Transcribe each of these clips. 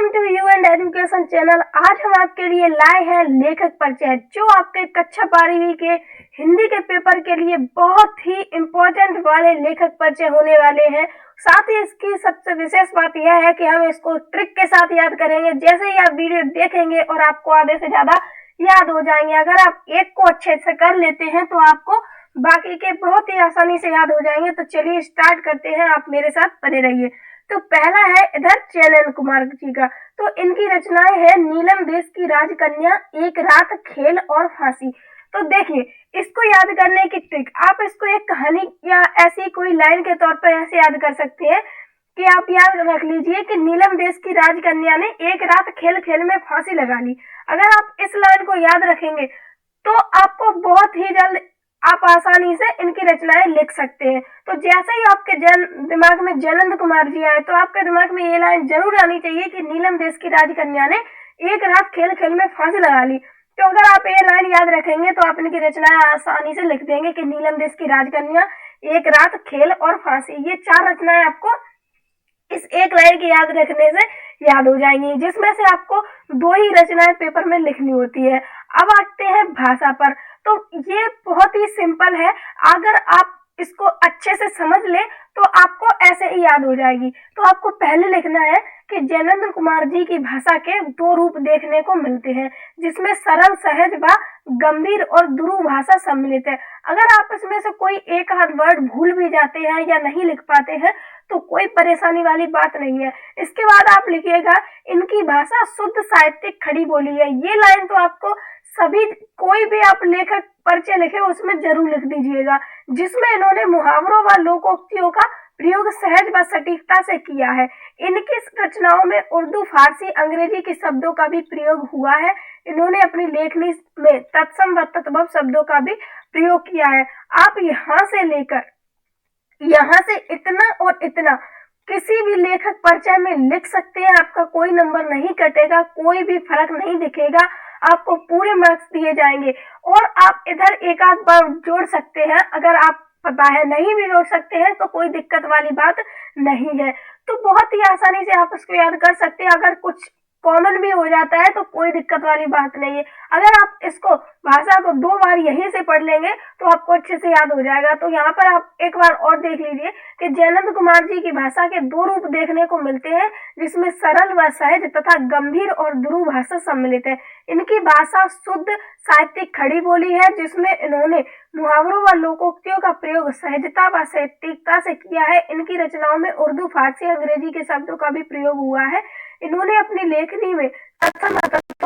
Welcome to you and education channel. आज हम आपके लिए लाए हैं लेखक परिचय, जो आपके कक्षा 12वीं के हिंदी के पेपर के लिए बहुत ही इम्पोर्टेंट वाले लेखक परिचय होने वाले हैं। साथ ही इसकी सबसे विशेष बात यह है कि हम इसको ट्रिक के साथ याद करेंगे। जैसे ही आप वीडियो देखेंगे और आपको आधे से ज्यादा याद हो जाएंगे। अगर आप एक को अच्छे से कर लेते हैं तो आपको बाकी के बहुत ही आसानी से याद हो जाएंगे। तो चलिए स्टार्ट करते हैं, आप मेरे साथ बने रहिए। तो पहला है इधर चैनन कुमार जी का। तो इनकी रचनाएं है नीलम देश की राजकन्या, एक रात, खेल और फांसी। तो देखिए, इसको याद करने की ट्रिक, आप इसको एक कहानी या ऐसी कोई लाइन के तौर पर ऐसे याद कर सकते हैं कि आप याद रख लीजिए कि नीलम देश की राजकन्या ने एक रात खेल खेल में फांसी लगा ली। अगर आप इस लाइन को याद रखेंगे तो आपको बहुत ही जल्द आप आसानी से इनकी रचनाएं लिख सकते हैं। तो जैसे ही आपके दिमाग में जयनंद कुमार जी आए तो आपके दिमाग में ये लाइन जरूर आनी चाहिए कि नीलम देश की राजकन्या ने एक रात खेल खेल में फांसी लगा ली। तो अगर आप ये लाइन याद रखेंगे तो आप इनकी रचनाएं आसानी से लिख देंगे कि नीलम देश की राजकन्या, एक रात, खेल और फांसी। ये 4 रचनाएं आपको इस एक लाइन की याद रखने से याद हो जाएंगी, जिसमें से आपको 2 ही रचनाएं पेपर में लिखनी होती है। अब आते हैं भाषा पर। तो ये बहुत ही सिंपल है, अगर आप इसको अच्छे से समझ ले तो आपको ऐसे ही याद हो जाएगी। तो आपको पहले लिखना है कि जयनंद कुमार जी की भाषा के 2 रूप देखने को मिलते हैं, जिसमें सरल, सहज व गंभीर और दुरूह भाषा सम्मिलित है। अगर आप इसमें से कोई एक आध वर्ड भूल भी जाते हैं या नहीं लिख पाते हैं तो कोई परेशानी वाली बात नहीं है। इसके बाद आप लिखिएगा, इनकी भाषा शुद्ध साहित्यिक खड़ी बोली है। ये लाइन तो आपको सभी, कोई भी आप लेखक परिचय लिखे उसमें जरूर लिख दीजिएगा, जिसमें इन्होंने मुहावरों व लोकोक्तियों का प्रयोग सहज व सटीकता से किया है। इनकी रचनाओं में उर्दू, फारसी, अंग्रेजी के शब्दों का भी प्रयोग हुआ है। इन्होंने अपनी लेखनी में तत्सम व तद्भव शब्दों का भी प्रयोग किया है। आप यहाँ से लेकर यहाँ से इतना और इतना किसी भी लेखक परिचय में लिख सकते हैं। आपका कोई नंबर नहीं कटेगा, कोई भी फर्क नहीं दिखेगा, आपको पूरे मार्क्स दिए जाएंगे। और आप इधर एक आध बार जोड़ सकते हैं, अगर आप पता है नहीं भी जोड़ सकते हैं तो कोई दिक्कत वाली बात नहीं है। तो बहुत ही आसानी से आप इसको याद कर सकते हैं। अगर कुछ कॉमन भी हो जाता है तो कोई दिक्कत वाली बात नहीं है। अगर आप इसको भाषा को 2 बार यहीं से पढ़ लेंगे तो आपको अच्छे से याद हो जाएगा। तो यहाँ पर आप एक बार और देख लीजिए कि जयनंद कुमार जी की भाषा के 2 रूप देखने को मिलते हैं, जिसमें सरल व सहज तथा गंभीर और दुरूह भाषा सम्मिलित है। इनकी भाषा शुद्ध साहित्यिक खड़ी बोली है, जिसमें इन्होंने मुहावरों व लोकोक्तियों का प्रयोग सहजता व सटीकता से किया है। इनकी रचनाओं में उर्दू, फारसी, अंग्रेजी के शब्दों का भी प्रयोग हुआ है। इन्होंने अपनी लेखनी में तत्सम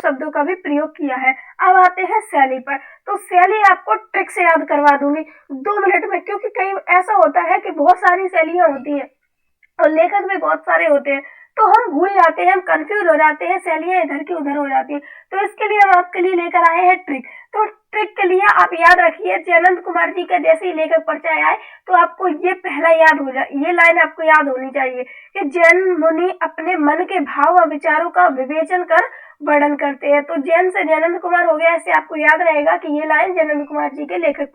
शब्दों का भी प्रयोग किया है। अब आते हैं शैली पर। तो शैली आपको ट्रिक से याद करवा दूंगी 2 मिनट में, क्योंकि कई ऐसा होता है कि बहुत सारी शैलियां होती हैं और लेखक भी बहुत सारे होते हैं, तो हम भूल जाते हैं, हम कंफ्यूज हो जाते हैं, शैलियां इधर की उधर हो जाती है। तो इसके लिए हम आपके लिए लेकर आए हैं ट्रिक। तो ट्रिक के लिए आप याद रखिए, जयनंद कुमार जी का जैसे ही लेखक परिचय आए तो आपको ये पहला याद हो जाए, ये लाइन आपको याद होनी चाहिए कि जैन मुनि अपने मन के भाव व विचारों का विवेचन कर वर्णन करते हैं। तो जैन से जयनंद कुमार हो गया, ऐसे आपको याद रहेगा कि ये लाइन जयनंद कुमार जी के लेखक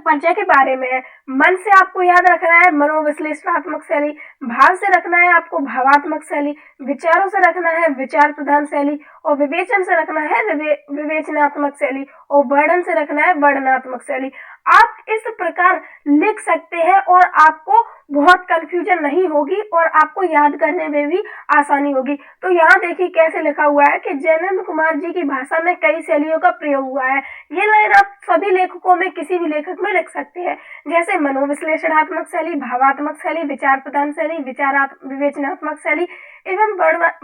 परिचय के बारे में है। मन से आपको याद रखना है मनोविश्लेषणात्मक शैली, भाव से रखना है आपको भावात्मक शैली, विचारों से रखना है विचार प्रधान शैली, और विवेचन से रखना है विवेचनात्मक शैली, और वर्णन से रखना है वर्णनात्मक शैली। आप इस प्रकार लिख सकते हैं और आपको बहुत कंफ्यूजन नहीं होगी और आपको याद करने में भी आसानी होगी। तो यहाँ देखिए कैसे लिखा हुआ है कि जयनंद कुमार जी की भाषा में कई शैलियों का प्रयोग हुआ है। ये लाइन आप सभी लेखकों में, किसी भी लेखक में लिख सकते हैं, जैसे मनोविश्लेषणात्मक शैली, भावात्मक शैली, विचार प्रधान शैली, विवेचनात्मक शैली एवं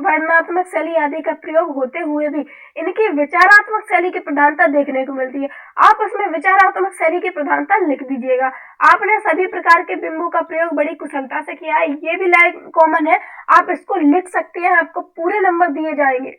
वर्णनात्मक शैली आदि का प्रयोग होते हुए भी इनकी विचारात्मक शैली की प्रधानता देखने को मिलती है। आप उसमें विचारात्मक शैली की प्रधानता लिख दीजिएगा। आपने सभी प्रकार के बिंबों का प्रयोग बड़ी कुशलता से किया है, ये भी लाइन कॉमन है, आप इसको लिख सकते हैं, आपको पूरे नंबर दिए जाएंगे।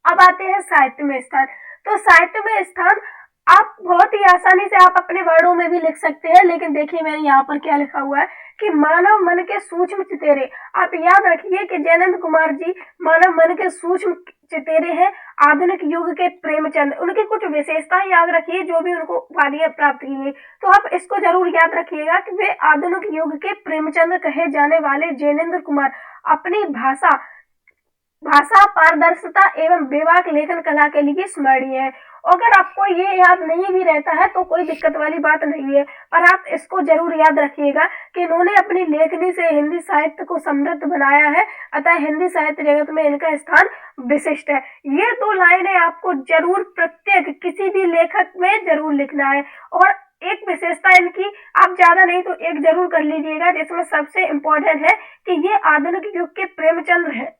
अब आते हैं साहित्य में स्थान। तो साहित्य में स्थान आप बहुत ही आसानी से आप अपने वर्डों में भी लिख सकते हैं, लेकिन देखिए मैंने यहाँ पर क्या लिखा हुआ है कि मानव मन के सूक्ष्म चितेरे। आप याद रखिए कि जयनंद कुमार जी मानव मन के सूक्ष्म चितेरे हैं आधुनिक युग के प्रेमचंद, उनकी कुछ विशेषताएं याद रखिए जो भी उनको उपाधियां प्राप्त की गई। तो आप इसको जरूर याद रखिएगा कि वे आधुनिक युग के प्रेमचंद कहे जाने वाले जैनेन्द्र कुमार अपनी भाषा पारदर्शिता एवं बेबाक लेखन कला के लिए स्मरणीय है। अगर आपको ये याद नहीं भी रहता है तो कोई दिक्कत वाली बात नहीं है, पर आप इसको जरूर याद रखिएगा कि इन्होंने अपनी लेखनी से हिंदी साहित्य को समृद्ध बनाया है, अतः हिंदी साहित्य जगत में इनका स्थान विशिष्ट है। ये 2 लाइनें आपको जरूर प्रत्येक किसी भी लेखक में जरूर लिखना है। और एक विशेषता इनकी आप ज्यादा नहीं तो एक जरूर कर लीजिएगा, जिसमें सबसे इम्पोर्टेंट है कि ये आधुनिक युग के प्रेमचंद है।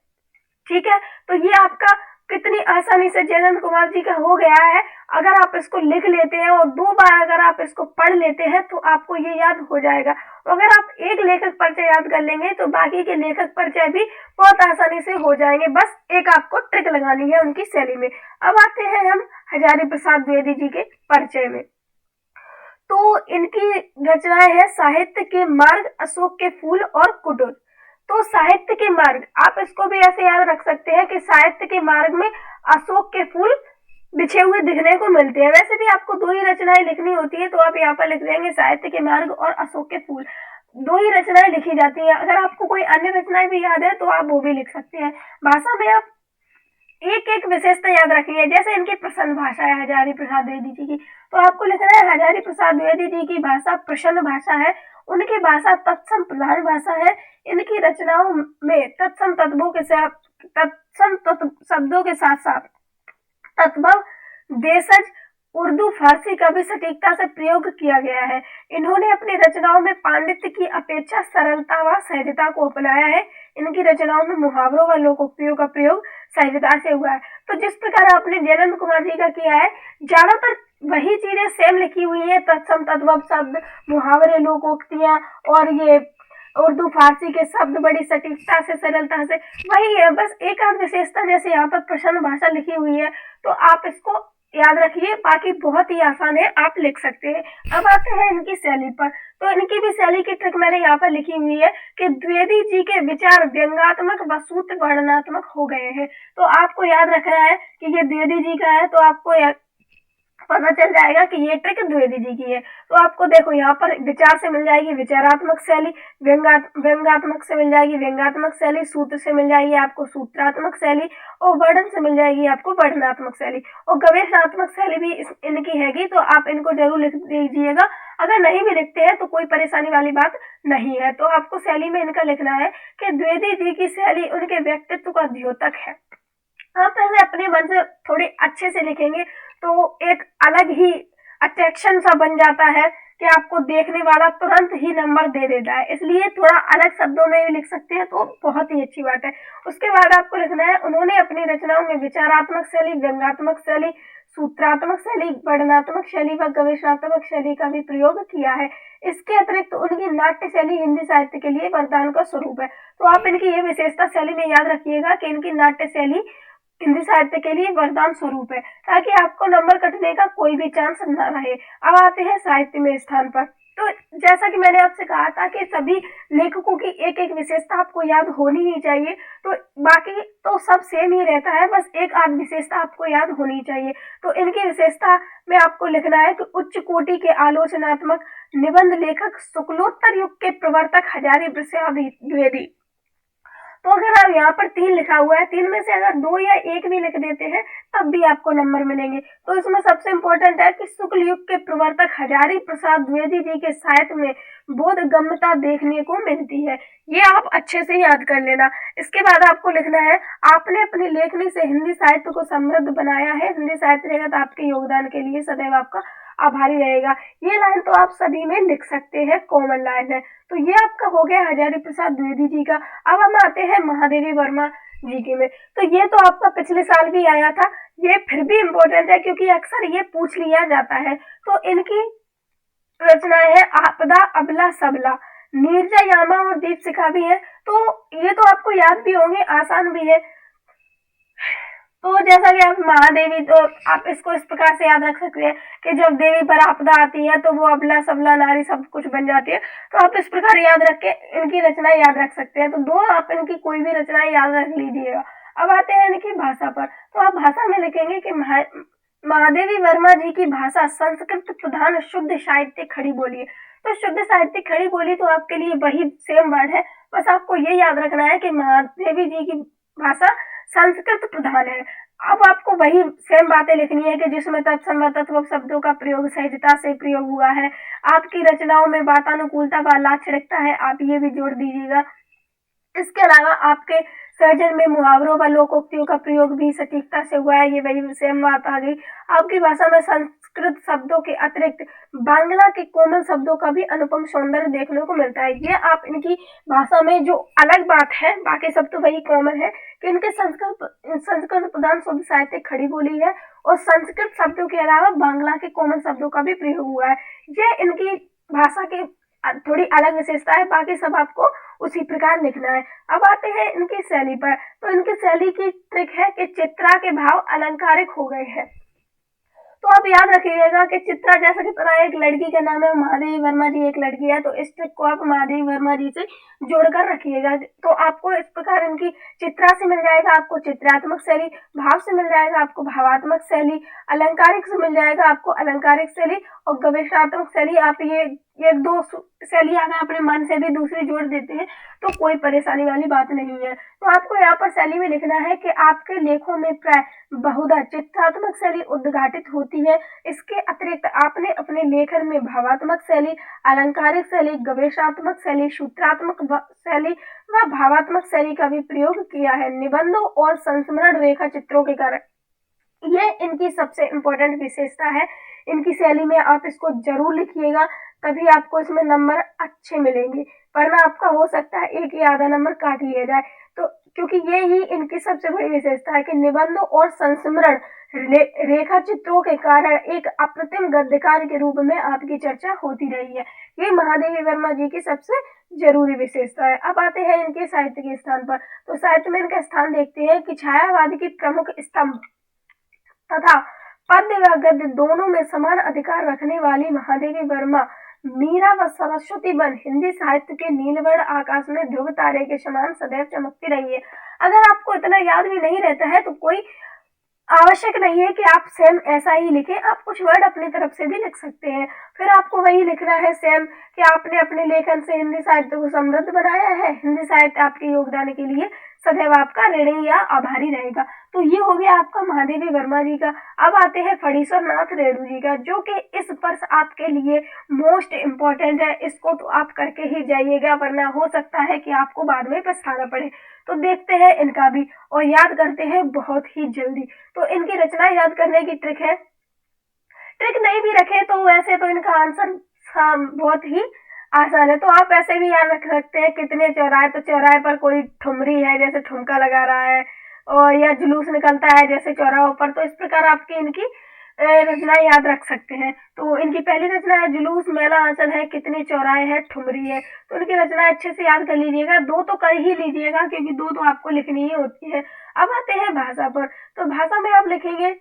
ठीक है, तो ये आपका कितनी आसानी से जैनेन्द्र कुमार जी का हो गया है। अगर आप इसको लिख लेते हैं और 2 बार अगर आप इसको पढ़ लेते हैं तो आपको ये याद हो जाएगा। अगर आप एक लेखक परिचय याद कर लेंगे तो बाकी के लेखक परिचय भी बहुत आसानी से हो जाएंगे। बस एक आपको ट्रिक लगानी है उनकी शैली में। अब आते हैं हम हजारी प्रसाद द्विवेदी जी के परिचय में। तो इनकी रचनाएं है साहित्य के मार्ग, अशोक के फूल और कुटुर। तो साहित्य के मार्ग आप इसको भी ऐसे याद रख सकते हैं कि साहित्य के मार्ग में अशोक के फूल बिछे हुए दिखने को मिलते हैं। वैसे भी आपको 2 ही रचनाएं लिखनी होती है, तो आप यहाँ पर लिख देंगे साहित्य के मार्ग और अशोक के फूल, 2 ही रचनाएं लिखी जाती हैं। अगर आपको कोई अन्य रचनाएं भी याद है तो आप वो भी लिख सकते हैं। भाषा में आप एक एक विशेषता याद रखिए, जैसे इनकी प्रसन्न भाषा है हजारी प्रसाद द्विवेदी जी की, तो आपको लिखना है हजारी प्रसाद द्विवेदी जी की भाषा प्रसन्न भाषा है, उनकी भाषा तत्सम प्रधान भाषा है। इनकी रचनाओं में तत्सम शब्दों के साथ साथ तत्भव, देशज, उर्दू, फारसी का भी सटीकता से प्रयोग किया गया है। इन्होंने अपनी रचनाओं में पांडित्य की अपेक्षा सरलता व सहजता को अपनाया है। इनकी रचनाओं में मुहावरों व लोकोक्तियों का प्रयोग सहजता से हुआ है। तो जिस प्रकार आपने जैनेन्द्र कुमार जी का किया है, ज्यादातर वही चीजें सेम लिखी हुई है, तत्सम तद्भव शब्द, मुहावरे, लोकोक्तियां और ये उर्दू फारसी के शब्द बड़ी सटीकता से सरलता से वही है। बस एक आध विशेषता जैसे यहाँ पर प्रसन्न भाषा लिखी हुई है, तो आप इसको याद रखिए, बाकी बहुत ही आसान है, आप लिख सकते हैं। अब आते हैं इनकी शैली पर। तो इनकी भी शैली की ट्रिक मैंने यहाँ पर लिखी हुई है कि द्विवेदी जी के विचार व्यंग्यात्मक व सूत्र वर्णनात्मक हो गए हैं। तो आपको याद रखना है कि ये द्विवेदी जी का है, तो आपको पता चल जाएगा कि ये ट्रिक द्विवेदी जी की है। तो आपको देखो यहाँ पर विचार से मिल जाएगी विचारात्मक शैली, व्यंग्यात्मक से मिल जाएगी व्यंग्यात्मक शैली, सूत्र से मिल जाएगी आपको सूत्रात्मक शैली और वर्णन से मिल जाएगी आपको वर्णनात्मक शैली और गवेषणात्मक शैली भी इनकी हैगी। तो आप इनको जरूर लिख दीजिएगा। अगर नहीं भी लिखते हैं तो कोई परेशानी वाली बात नहीं है। तो आपको शैली में इनका लिखना है कि द्विवेदी जी की शैली उनके व्यक्तित्व का द्योतक है। आप ऐसे अपने मन से थोड़े अच्छे से लिखेंगे तो एक अलग ही अट्रैक्शन सा बन जाता है कि आपको देखने वाला तुरंत ही नंबर दे देता है। इसलिए थोड़ा अलग शब्दों में भी लिख सकते हैं तो बहुत ही अच्छी बात है। उसके बाद आपको लिखना है उन्होंने अपनी रचनाओं में विचारात्मक शैली, व्यंग्यात्मक शैली, सूत्रात्मक शैली, वर्णनात्मक शैली व गवेषणात्मक शैली का भी प्रयोग किया है। इसके अतिरिक्त उनकी नाट्य शैली हिंदी साहित्य के लिए वरदान का स्वरूप है। तो आप इनकी ये विशेषता शैली में याद रखिएगा कि इनकी नाट्य शैली हिंदी साहित्य के लिए वरदान स्वरूप है, ताकि आपको नंबर कटने का कोई भी चांस न रहे। अब आते हैं साहित्य में स्थान पर। तो जैसा कि मैंने आपसे कहा था कि सभी लेखकों की एक एक विशेषता आपको याद होनी ही चाहिए, तो बाकी तो सब सेम ही रहता है, बस एक आध विशेषता आपको याद होनी चाहिए। तो इनकी विशेषता में आपको लिखना है कि उच्च कोटि के आलोचनात्मक निबंध लेखक, शुक्लोत्तर युग के प्रवर्तक हजारी प्रसाद द्विवेदी। तो अगर आप यहाँ पर 3 लिखा हुआ है, 3 में से अगर 2 या 1 भी लिख देते हैं तब भी आपको नंबर मिलेंगे। तो इसमें सबसे इम्पोर्टेंट है कि शुक्ल युग के प्रवर्तक हजारी प्रसाद द्विवेदी जी के साहित्य में बोधगम्यता देखने को मिलती है। ये आप अच्छे से याद कर लेना। इसके बाद आपको लिखना है आपने अपनी लेखनी से हिंदी साहित्य को समृद्ध बनाया है, हिंदी साहित्य जगत आपके योगदान के लिए सदैव आपका आभारी रहेगा। ये लाइन तो आप सभी में लिख सकते हैं, कॉमन लाइन है। तो ये आपका हो गया हजारी प्रसाद द्विवेदी जी का। अब हम आते हैं महादेवी वर्मा जी के में। तो ये तो आपका पिछले साल भी आया था, ये फिर भी इम्पोर्टेंट है क्योंकि अक्सर ये पूछ लिया जाता है। तो इनकी रचना है आपदा, अबला, सबला, नीरजा, यामा और दीप शिखा भी है। तो ये तो आपको याद भी होंगे, आसान भी है। तो जैसा कि आप महादेवी, तो आप इसको इस प्रकार से याद रख सकते हैं कि जब देवी पर आपदा आती है तो वो अबला सबला नारी सब कुछ बन जाती है। तो आप इस प्रकार याद रख के इनकी रचनाएं याद रख सकते हैं। तो 2 आप इनकी कोई भी रचनाएं याद रख लीजिएगा। अब आते हैं इनकी भाषा पर। तो आप भाषा में लिखेंगे कि महादेवी वर्मा जी की भाषा संस्कृत प्रधान शुद्ध साहित्य खड़ी बोली है। तो शुद्ध साहित्य खड़ी बोली तो आपके लिए वही सेम वर्ड है, बस आपको ये याद रखना है कि महादेवी जी की भाषा संस्कृत प्रधान है। अब आपको वही सेम बातें लिखनी है कि जिसमें तत्सम तत्व शब्दों का प्रयोग सहजता से प्रयोग हुआ है, आपकी रचनाओं में वातानुकूलता व लाक्षणिकता है, आप ये भी जोड़ दीजिएगा। इसके अलावा आपके सर्जन में मुहावरों व लोकोक्तियों का प्रयोग भी सटीकता से हुआ है, ये वही सेम बात आ गई। आपकी भाषा में संस्कृत शब्दों के अतिरिक्त बांग्ला के कोमल शब्दों का भी अनुपम सौंदर्य देखने को मिलता है। ये आप इनकी भाषा में जो अलग बात है, बाकी सब तो वही कॉमन है कि इनके संस्कृत प्रधान शुद्ध साहित्य खड़ी बोली है और संस्कृत शब्दों के अलावा बांग्ला के कोमल शब्दों का भी प्रयोग हुआ है। ये इनकी भाषा की थोड़ी अलग विशेषता है, बाकी सब आपको उसी प्रकार लिखना है। अब आते हैं इनकी शैली पर। तो इनकी शैली की ट्रिक है कि चित्रा के भाव अलंकारिक हो गए हैं। तो आप याद रखिएगा कि चित्रा, जैसा कि पता है एक लड़की का नाम है, महादेवी वर्मा जी एक लड़की है, तो इस ट्रिक को आप महादेवी वर्मा जी से जोड़कर रखिएगा। तो आपको इस प्रकार इनकी चित्रा से मिल जाएगा आपको चित्रात्मक शैली, भाव से मिल जाएगा आपको भावात्मक शैली, अलंकारिक से मिल जाएगा आपको अलंकारिक शैली और गवेषणात्मक शैली। आप ये दो शैली अगर अपने मन से भी दूसरी जोड़ देते हैं तो कोई परेशानी वाली बात नहीं है। तो आपको यहाँ पर शैली में लिखना है कि आपके लेखों में प्राय बहुधा चित्रात्मक शैली उद्घाटित होती है। इसके अतिरिक्त आपने अपने लेखन में भावात्मक शैली, अलंकारिक शैली, गवेषणात्मक शैली, सूत्रात्मक शैली व भावात्मक शैली का भी प्रयोग किया है। निबंधों और संस्मरण रेखा चित्रों के कारण ये इनकी सबसे इम्पोर्टेंट विशेषता है। इनकी शैली में आप इसको जरूर लिखिएगा, तभी आपको इसमें नंबर अच्छे मिलेंगे, वरना आपका हो सकता है एक या आधा नंबर काट लिया जाए। तो क्योंकि ये ही इनकी सबसे बड़ी विशेषता है कि निबंधों और संस्मरण रेखा चित्रों के कारण एक अप्रतिम गद्यकार के रूप में आपकी चर्चा होती रही है। ये महादेवी वर्मा जी की सबसे जरूरी विशेषता है। अब आते हैं इनके साहित्य के स्थान पर। तो साहित्य में इनका स्थान देखते हैं कि छायावाद की प्रमुख स्तंभ तथा पद्य व गद्य दोनों में समान अधिकार रखने वाली महादेवी वर्मा मीरा व सरस्वती बन हिंदी साहित्य के नीलवर्ण आकाश में ध्रुव तारे के समान सदैव चमकती रही है। अगर आपको इतना याद भी नहीं रहता है तो कोई आवश्यक नहीं है कि आप सेम ऐसा ही लिखें, आप कुछ वर्ड अपनी तरफ से भी लिख सकते हैं। फिर आपको वही लिखना है सेम कि आपने अपने लेखन से हिंदी साहित्य को समृद्ध बनाया है, हिंदी साहित्य आपके योगदान के लिए सदैव आपका ऋणी या आभारी रहेगा। तो ये हो गया आपका महादेवी वर्मा जी का। अब आते हैं फणीश्वर नाथ रेणु जी का, जो कि इस वर्ष आपके लिए मोस्ट इम्पोर्टेंट है। इसको तो आप करके ही जाइएगा, वरना हो सकता है कि आपको बाद में पछताना पड़े। तो देखते हैं इनका भी और याद करते हैं बहुत ही जल्दी। तो इनकी रचना याद करने की ट्रिक है, ट्रिक नहीं भी रखे तो वैसे तो इनका आंसर बहुत ही आसान है। तो आप ऐसे भी याद रख सकते हैं कितने चौराहे, तो चौराहे पर कोई ठुमरी है जैसे ठुमका लगा रहा है, और या जुलूस निकलता है जैसे चौराहों पर। तो इस प्रकार आपकी इनकी रचना याद रख सकते हैं। तो इनकी पहली रचना है जुलूस, मेला आंचल है, कितने चौराहे है, ठुमरी है। तो इनकी रचना अच्छे से याद कर लीजिएगा, दो तो कर ही लीजिएगा क्योंकि दो तो आपको लिखनी ही होती है। अब आते हैं भाषा पर। तो भाषा में आप लिखेंगे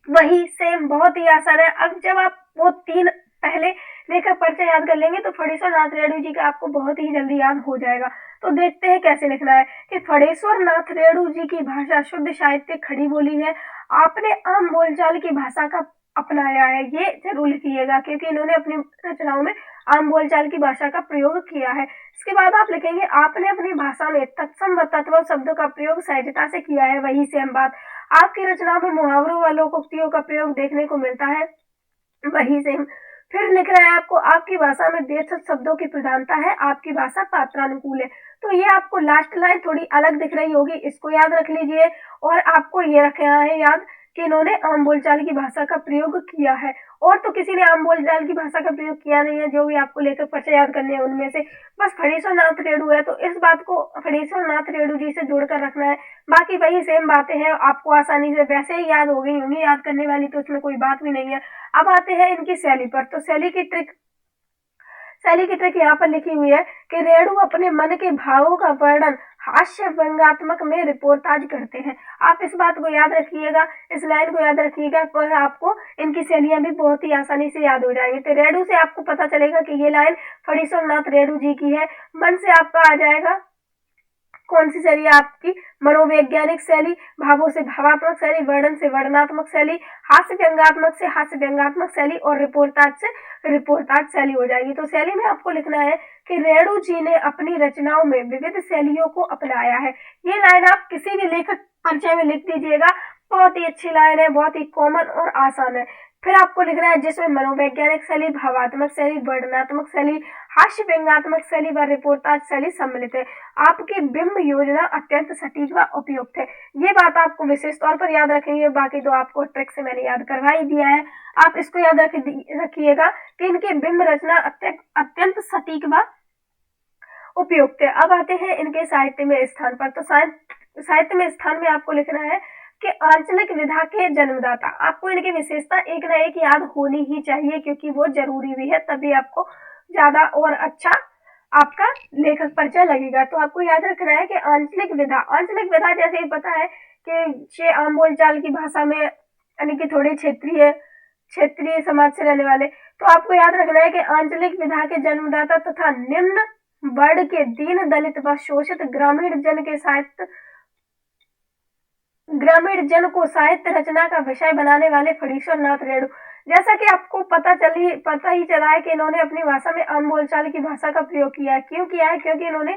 वही सेम, बहुत ही आसान है। अब जब आप वो तीन पहले लेखक परिचय याद कर लेंगे तो फणीश्वर नाथ रेणु जी का आपको बहुत ही जल्दी याद हो जाएगा। तो देखते हैं कैसे लिखना है कि फणीश्वर नाथ रेणु जी की भाषा शुद्ध साहित्य खड़ी बोली है। आपने आम बोलचाल की भाषा का अपनाया है, ये जरूर लिखिएगा क्योंकि इन्होंने अपनी रचनाओं में आम बोलचाल की भाषा का प्रयोग किया है। इसके बाद आप लिखेंगे आपने अपनी भाषा में तत्सम व तत्व शब्दों का प्रयोग सहजता से किया है, वही सेम बात। आपकी रचनाओं में मुहावरों व लोकोक्तियों का प्रयोग देखने को मिलता है, वही सेम। फिर लिख रहा है आपको आपकी भाषा में देशज शब्दों की प्रधानता है, आपकी भाषा पात्रानुकूल है। तो ये आपको लास्ट लाइन थोड़ी अलग दिख रही होगी, इसको याद रख लीजिए। और आपको ये रखना है याद कि इन्होंने आम बोलचाल की भाषा का प्रयोग किया है, और तो किसी ने आम बोलचाल की भाषा का प्रयोग किया नहीं है। जो भी आपको लेखक परिचय याद करने हैं उनमें से बस फणीश्वर नाथ रेणु है, तो इस बात को फणीश्वर नाथ रेणु जी से जोड़कर रखना है। बाकी वही सेम बातें हैं, आपको आसानी से वैसे ही याद हो गई होंगी, याद करने वाली तो इसमें कोई बात भी नहीं है। अब आते हैं इनकी शैली पर। तो शैली की ट्रिक यहाँ पर लिखी हुई है कि रेणु अपने मन के भावों का वर्णन हास्य व्यंग्यात्मक में रिपोर्टाज करते हैं। आप इस बात को याद रखिएगा, इस लाइन को याद रखिएगा, पर आपको इनकी शैलियां भी बहुत ही आसानी से याद हो जाएंगी। तो रेणु से आपको पता चलेगा कि ये लाइन फणीश्वर नाथ रेणु जी की है, मन से आपका आ जाएगा कौन सी शैली आपकी? मनोवैज्ञानिक शैली, भावों से भावात्मक शैली, वर्णन से वर्णनात्मक शैली, हास्य व्यंग्यात्मक से हास्य व्यंग्यात्मक शैली और रिपोर्टाज से रिपोर्टाज शैली हो जाएगी। तो शैली में आपको लिखना है कि रेणु जी ने अपनी रचनाओं में विविध शैलियों को अपनाया है। ये लाइन आप किसी भी लेखक परिचय में लिख दीजिएगा, बहुत ही अच्छी लाइन है, बहुत ही कॉमन और आसान है। फिर आपको लिखना है जिसमें मनोवैज्ञानिक शैली, भावात्मक शैली, वर्णनात्मक शैली, हास्य व्यंग्यात्मक शैली व रिपोर्टाज शैली सम्मिलित है। आपकी बिंब योजना अत्यंत सटीक व उपयुक्त है। ये बात आपको विशेष तौर पर याद रखेंगे, बाकी तो आपको ट्रिक से मैंने याद करवा ही दिया है। आप इसको याद रखिएगा कि इनकी बिंब रचना अत्यंत सटीक व उपयुक्त है। अब आते हैं इनके साहित्य में स्थान पर। तो साहित्य में स्थान में आपको लिखना है कि आंचलिक विधा के जन्मदाता। आपको इनकी विशेषता एक न एक याद होनी ही चाहिए, क्योंकि वो जरूरी भी है, तभी आपको ज्यादा और अच्छा आपका लेखक परिचय लगेगा। तो आपको याद रखना है कि आंचलिक विधा जैसे ही पता है कि ये आम बोलचाल की भाषा में यानी कि थोड़ी क्षेत्रीय समाज से रहने वाले, तो आपको याद रखना है कि आंचलिक विधा के जन्मदाता तथा निम्न वर्ग के दीन दलित व शोषित ग्रामीण जन को साहित्य रचना का विषय बनाने वाले फणीश्वर नाथ रेणु। जैसा कि आपको पता ही चला है कि इन्होंने अपनी भाषा में आम बोलचाल की भाषा का प्रयोग किया है। क्यों किया है? क्योंकि इन्होंने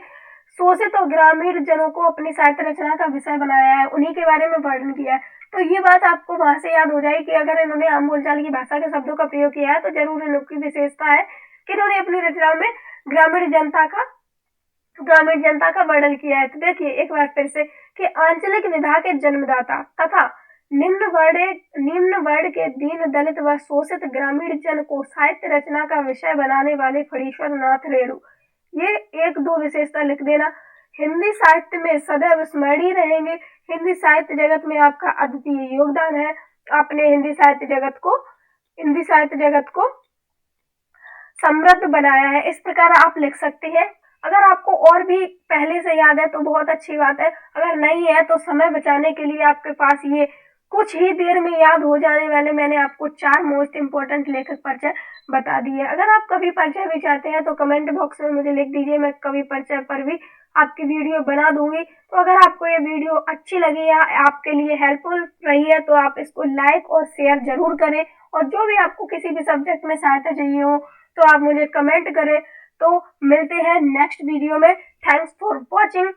शोषित और ग्रामीण जनों को अपनी साहित्य रचना का विषय बनाया है, उन्हीं के बारे में वर्णन किया है। तो ये बात आपको वहां से याद हो जाएगी कि अगर इन्होंने आम बोलचाल की भाषा के शब्दों का प्रयोग किया है तो जरूर इनकी विशेषता है कि इन्होंने अपनी रचनाओं में ग्रामीण जनता का वर्णन किया है। तो देखिए एक बार फिर से कि आंचलिक विधा के जन्मदाता तथा निम्न वर्ग के दीन दलित व शोषित ग्रामीण जन को साहित्य रचना का विषय बनाने वाले फणीश्वर नाथ रेणु, ये एक दो विशेषता लिख देना। हिंदी साहित्य में सदैव स्मरणीय रहेंगे। हिंदी साहित्य जगत में आपका अद्वितीय योगदान है। आपने हिंदी साहित्य जगत को समृद्ध बनाया है। इस प्रकार आप लिख सकते हैं। अगर आपको और भी पहले से याद है तो बहुत अच्छी बात है, अगर नहीं है तो समय बचाने के लिए आपके पास ये कुछ ही देर में याद हो जाने वाले मैंने आपको 4 मोस्ट इम्पोर्टेंट लेखक परिचय बता दिए। अगर आप कवि परिचय भी चाहते हैं तो कमेंट बॉक्स में मुझे लिख दीजिए, मैं कवि परिचय पर भी आपकी वीडियो बना दूंगी। तो अगर आपको ये वीडियो अच्छी लगी या आपके लिए हेल्पफुल रही है तो आप इसको लाइक और शेयर जरूर करें, और जो भी आपको किसी भी सब्जेक्ट में सहायता चाहिए हो तो आप मुझे कमेंट करें। तो मिलते हैं नेक्स्ट वीडियो में। Thanks for watching.